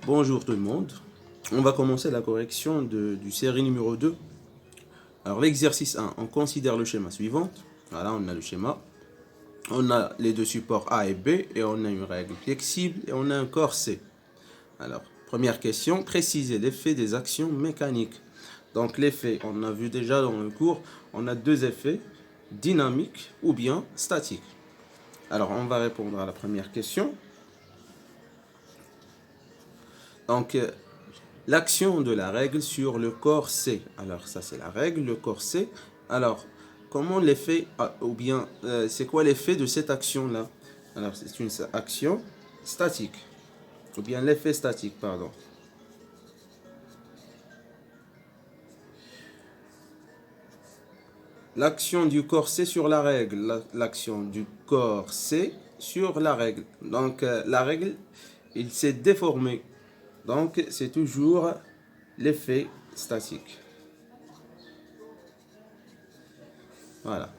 Bonjour tout le monde. On va commencer la correction du série numéro 2. Alors l'exercice 1, on considère le schéma suivant. Voilà, on a le schéma. On a les deux supports A et B et on a une règle flexible et on a un corps C. Alors, première question, préciser l'effet des actions mécaniques. Donc l'effet, on a vu déjà dans le cours, on a deux effets, dynamique ou bien statique. Alors on va répondre à la première question. Donc l'action de la règle sur le corps C. Alors ça c'est la règle, le corps C. Alors comment l'effet, ou bien c'est quoi l'effet de cette action-là? Alors c'est une action statique, ou bien l'effet statique, pardon. L'action du corps C sur la règle, l'action du corps C sur la règle. Donc la règle, il s'est déformé. Donc c'est toujours l'effet statique. Voilà.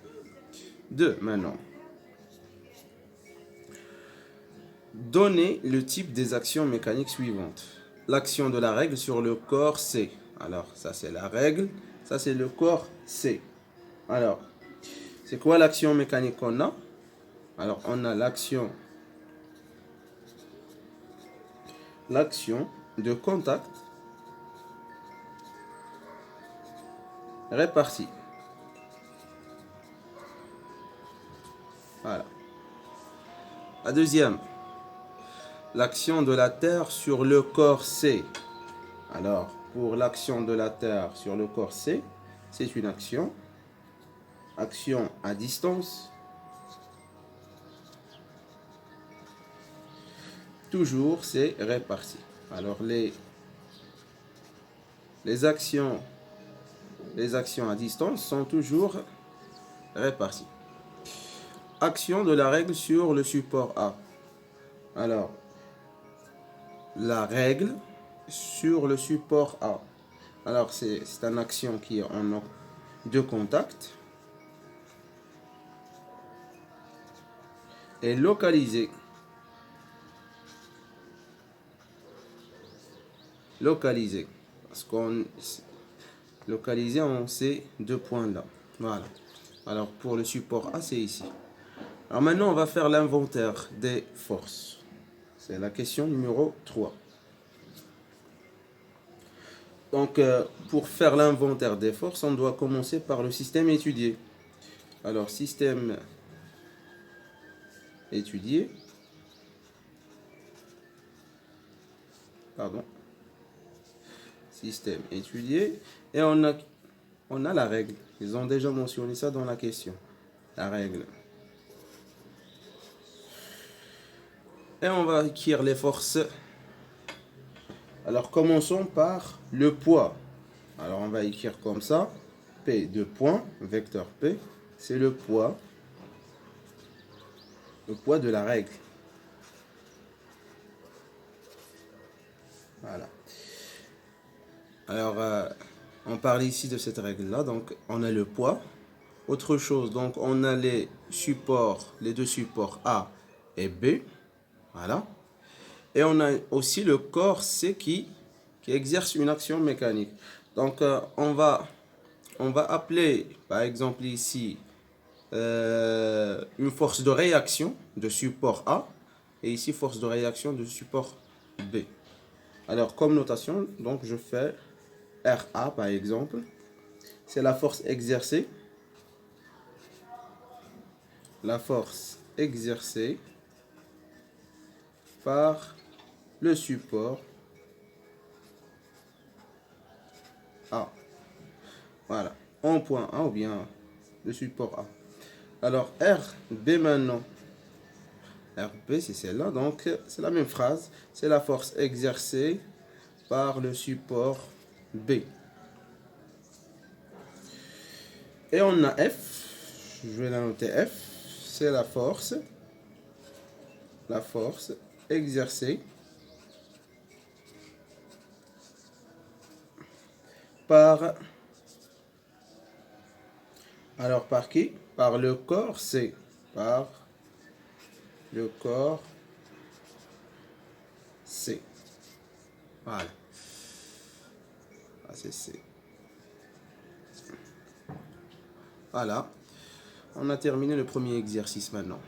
2 maintenant. Donnez le type des actions mécaniques suivantes. L'action de la règle sur le corps C. Alors, ça c'est la règle, ça c'est le corps C. Alors, c'est quoi l'action mécanique qu'on a? Alors, on a l'action de contact répartie. Voilà. La deuxième, l'action de la Terre sur le corps C. Alors, pour l'action de la Terre sur le corps C, c'est une action à distance. Toujours, c'est réparti. Alors, les actions à distance sont toujours réparties. Action de la règle sur le support A. Alors, la règle sur le support A. Alors, c'est une action qui est en de contact et localisée. Localisée. Parce qu'on localisé en ces deux points-là. Voilà. Alors, pour le support A, c'est ici. Alors maintenant, on va faire l'inventaire des forces. C'est la question numéro 3. Donc, pour faire l'inventaire des forces, on doit commencer par le système étudié. Alors, système étudié. Pardon. Système étudié. Et on a la règle. Ils ont déjà mentionné ça dans la question. La règle. Et on va écrire les forces. Alors, commençons par le poids. Alors, on va écrire comme ça. P de point, vecteur P, c'est le poids de la règle. Voilà. Alors, on parle ici de cette règle-là. Donc, on a le poids. Autre chose, donc, on a les supports, les deux supports A et B. Voilà. Et on a aussi le corps C qui exerce une action mécanique. Donc, on va appeler, par exemple ici, une force de réaction de support A et ici force de réaction de support B. Alors, comme notation, donc je fais RA par exemple. C'est la force exercée. La force exercée par le support A. Voilà. En point A ou bien le support A. Alors, RB maintenant. RB, c'est celle-là. Donc, c'est la même phrase. C'est la force exercée par le support B. Et on a F. Je vais la noter F. C'est la force exercée par... Alors, par qui? Par le corps C. Par le corps C. Voilà. ACC. Voilà. On a terminé le premier exercice maintenant.